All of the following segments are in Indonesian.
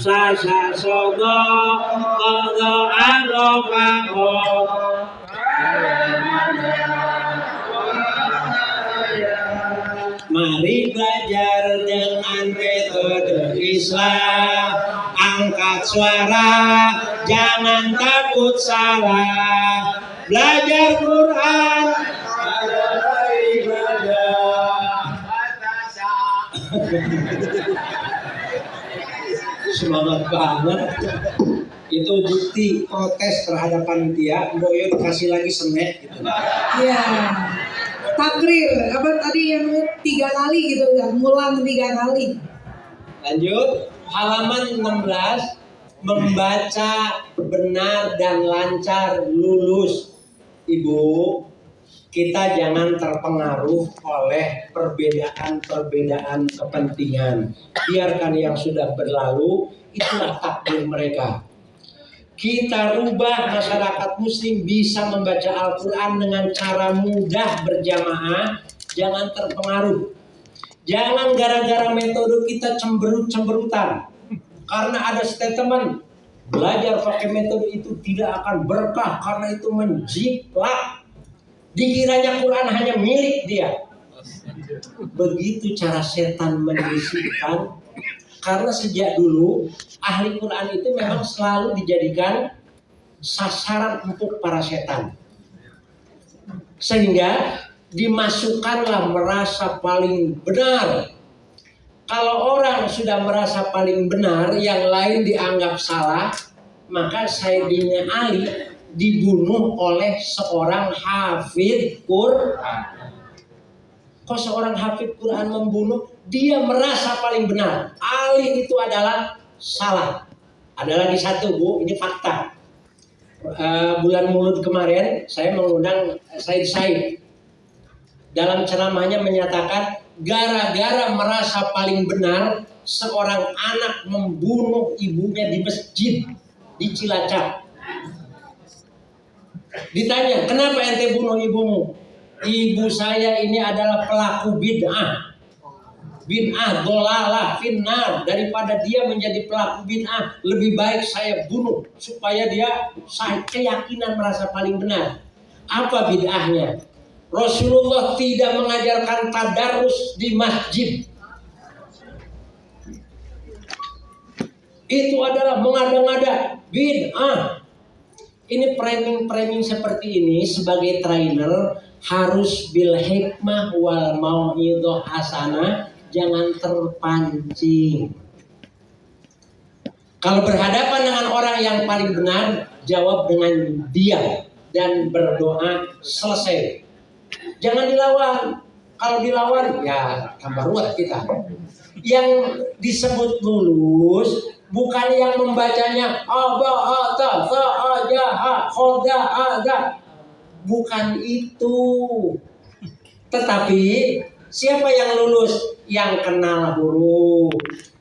Sasa sogo kogo arofaho. Mari belajar dengan metode Islam. Angkat suara, jangan takut salah. Belajar Quran, adalah ibadah. Semangat banget. Itu bukti protes terhadap panitia. Boyo dikasih lagi senek gitu. Iya. Takrir, apa tadi yang 3 kali gitu kan? Ngulang 3 kali. Lanjut, halaman 16. Membaca benar dan lancar lulus. Ibu, kita jangan terpengaruh oleh perbedaan-perbedaan kepentingan. Biarkan yang sudah berlalu, itulah takdir mereka. Kita rubah masyarakat muslim bisa membaca Al-Quran dengan cara mudah berjamaah. Jangan terpengaruh. Jangan gara-gara metode kita cemberut-cemberutan. Karena ada statement, belajar pakai metode itu tidak akan berkah karena itu menjiplak. Dikiranya Quran hanya milik dia. Begitu cara setan membisikkan. Karena sejak dulu ahli Quran itu memang selalu dijadikan sasaran empuk para setan. Sehingga dimasukkanlah merasa paling benar. Kalau orang sudah merasa paling benar, yang lain dianggap salah, maka Sayyidina Ali dibunuh oleh seorang hafidz Quran. Kok seorang hafidz Quran membunuh? Dia merasa paling benar. Ali itu adalah salah. Ada lagi satu, Bu, ini fakta. Bulan Maulud kemarin saya mengundang Said Said. Dalam ceramahnya menyatakan gara-gara merasa paling benar, seorang anak membunuh ibunya di masjid di Cilacap. Ditanya, kenapa ente bunuh ibumu? Ibu saya ini adalah pelaku bid'ah. Bid'ah, dolalah, finnar. Daripada dia menjadi pelaku bid'ah, lebih baik saya bunuh supaya dia keyakinan merasa paling benar. Apa bid'ahnya? Rasulullah tidak mengajarkan tadarus di masjid. Itu adalah mengada-ngada, bid'ah. Ini framing seperti ini sebagai trainer harus bil hikmah wal mau'idhah hasanah, jangan terpancing. Kalau berhadapan dengan orang yang paling benar, jawab dengan diam dan berdoa, selesai. Jangan dilawan. Kalau dilawan, ya tambah ruwet kita. Yang disebut lulus bukan yang membacanya aba'ata fa'ajaha khoda'ada. Bukan itu. Tetapi siapa yang lulus? Yang kenal huruf,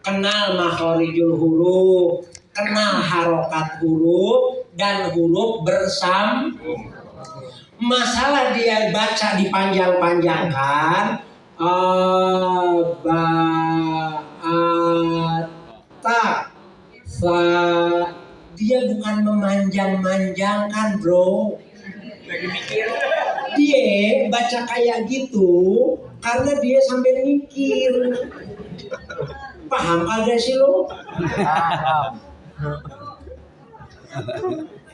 kenal makhorijul huruf, kenal harokat huruf dan huruf bersambung. Masalah dia baca dipanjang-panjangkan, dia bukan memanjang-manjangkan, bro. Dia baca kayak gitu karena dia sambil mikir. Paham kagak sih lo?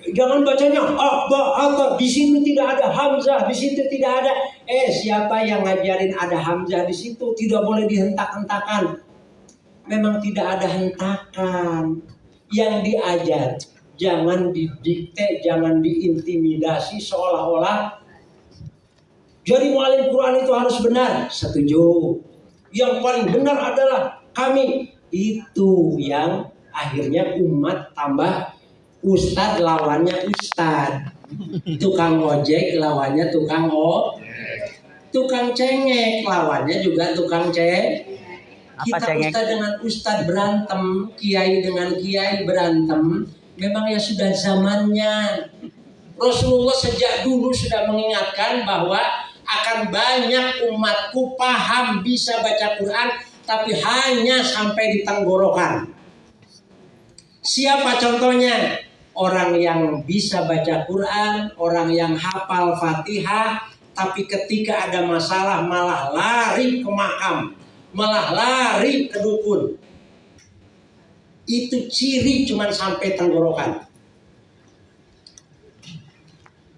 Jangan bacanya atau di sini tidak ada hamzah, di situ tidak ada. Siapa yang ngajarin ada hamzah di situ? Tidak boleh dihentak-hentakan. Memang tidak ada hentakan. Yang diajar jangan didikte, jangan diintimidasi seolah-olah jadi mu'alim Quran itu harus benar. Setuju. Yang paling benar adalah kami. Itu yang akhirnya umat tambah ustad lawannya ustad. Tukang ojek lawannya tukang tukang cengek lawannya juga tukang cengek. Kita ustad dengan ustad berantem, kiai dengan kiai berantem. Memang ya sudah zamannya. Rasulullah sejak dulu sudah mengingatkan bahwa akan banyak umatku paham bisa baca Quran, tapi hanya sampai di tenggorokan. Siapa contohnya? Orang yang bisa baca Quran, orang yang hafal Fatihah, tapi ketika ada masalah malah lari ke makam, malah lari ke dukun. Itu ciri cuman sampai tenggorokan.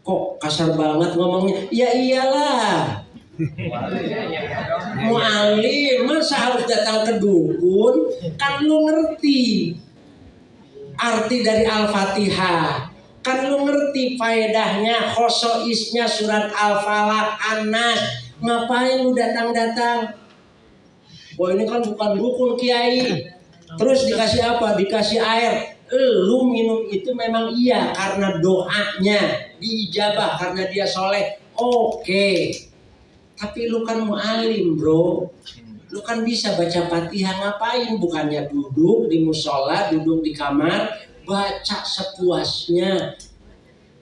Kok kasar banget ngomongnya? Ya iyalah. Mu'alim masa harus datang ke dukun? Kan lu ngerti arti dari Al-Fatihah, kan lu ngerti faedahnya, khosoisnya surat Al-Falaq, An-Nas. Ngapain lu datang-datang? Wah ini kan bukan dukun kiai. Terus dikasih apa? Dikasih air. Lu minum itu memang iya karena doanya diijabah, karena dia soleh. Oke. Tapi lu kan mu'alim bro, lu kan bisa baca Fatihah, ngapain? Bukannya duduk di musola, duduk di kamar, baca sepuasnya.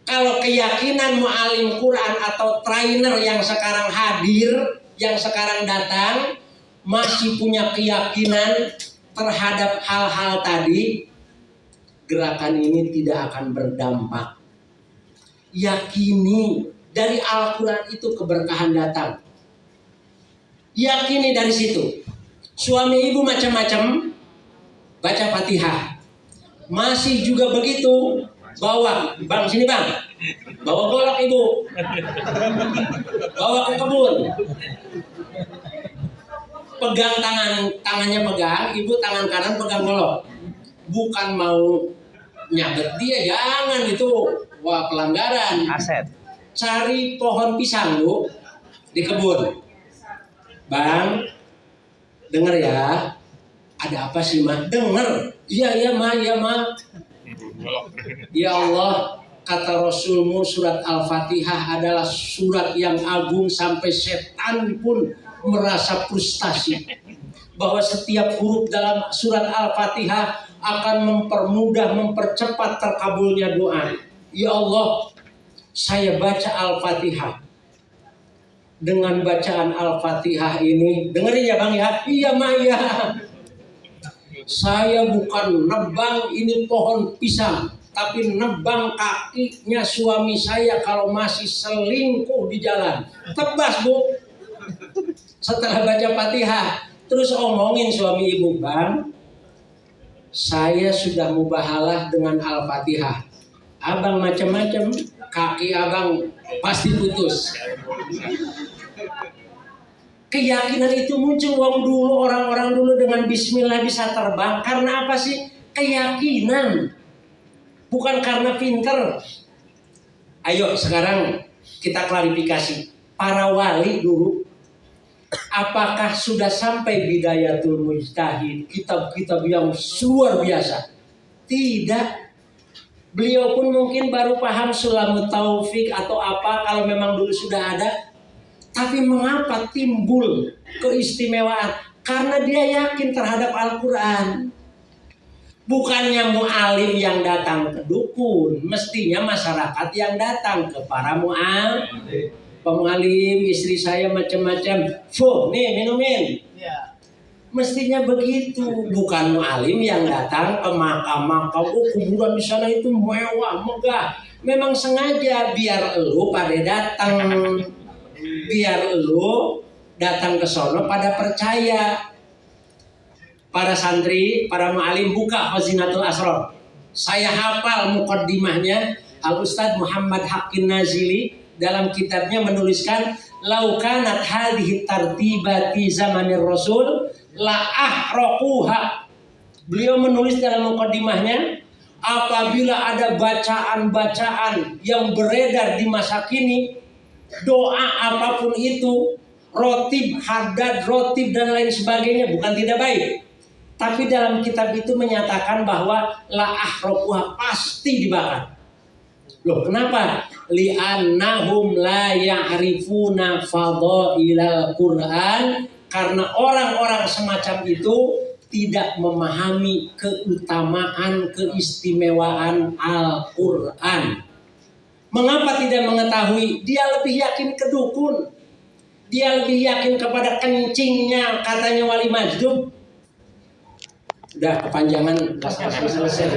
Kalau keyakinan mu'alim Quran atau trainer yang sekarang hadir, yang sekarang datang, masih punya keyakinan terhadap hal-hal tadi, gerakan ini tidak akan berdampak. Yakini dari Al-Quran itu keberkahan datang. Yakini dari situ. Suami ibu macam-macam baca Fatihah. Masih juga begitu, bawa, bang sini bang, bawa golok ibu, bawa ke kebun, pegang tangannya pegang, ibu tangan kanan pegang golok. Bukan mau nyabet dia, jangan itu, wah pelanggaran. Aset. Cari pohon pisang bu di kebun. Bang, denger ya. Ada apa sih mah? Denger. Iya mah, iya mah. Ya Allah, kata Rasulmu surat Al-Fatihah adalah surat yang agung sampai setan pun merasa frustasi. Bahwa setiap huruf dalam surat Al-Fatihah akan mempermudah, mempercepat terkabulnya doa. Ya Allah, saya baca Al-Fatihah. Dengan bacaan Al-Fatihah ini, dengerin ya bang ya, iya Maya. Saya bukan nebang ini pohon pisang, tapi nebang kakinya suami saya kalau masih selingkuh di jalan. Tebas bu. Setelah baca Fatihah, terus omongin suami ibu, bang, saya sudah mubahalah dengan Al-Fatihah. Abang macam-macam, kaki abang pasti putus. Keyakinan itu muncul orang-orang dulu dengan bismillah bisa terbang. Karena apa sih? Keyakinan. Bukan karena pinter. Ayo sekarang kita klarifikasi. Para wali dulu, apakah sudah sampai Bidayatul Mujtahid, kitab-kitab yang luar biasa? Tidak. Beliau pun mungkin baru paham Sulamut Taufik atau apa kalau memang dulu sudah ada. Tapi mengapa timbul keistimewaan? Karena dia yakin terhadap Al-Quran. Bukannya mu'alim yang datang ke dukun. Mestinya masyarakat yang datang ke para mu'alim. Pemu'alim, istri saya macam-macam. Fuh, nih minumin. Mestinya begitu. Bukan mu'alim yang datang ke makam-makam. Oh kuburan di sana itu mewah, megah. Memang sengaja biar elu pada datang. Biar lu datang ke sono pada percaya. Para santri, para mu'alim buka Khazinatul Asrar. Saya hafal muqaddimahnya. Al-Ustadz Muhammad Haqqin Nazili dalam kitabnya menuliskan laukanat hadhihi tartibati zamanir Rasul la ahraquha. Beliau menulis dalam muqaddimahnya, apabila ada bacaan-bacaan yang beredar di masa kini, doa apapun itu, rotib, haddad, rotib dan lain sebagainya, bukan tidak baik. Tapi dalam kitab itu menyatakan bahwa la ahroquha, pasti dibakar. Loh kenapa? Li'annahum la ya'rifuna fadhailal Qur'an. Karena orang-orang semacam itu tidak memahami keutamaan, keistimewaan Al-Quran. Mengapa tidak mengetahui? Dia lebih yakin ke dukun. Dia lebih yakin kepada kencingnya katanya Wali Majdub. Udah kepanjangan, selesai.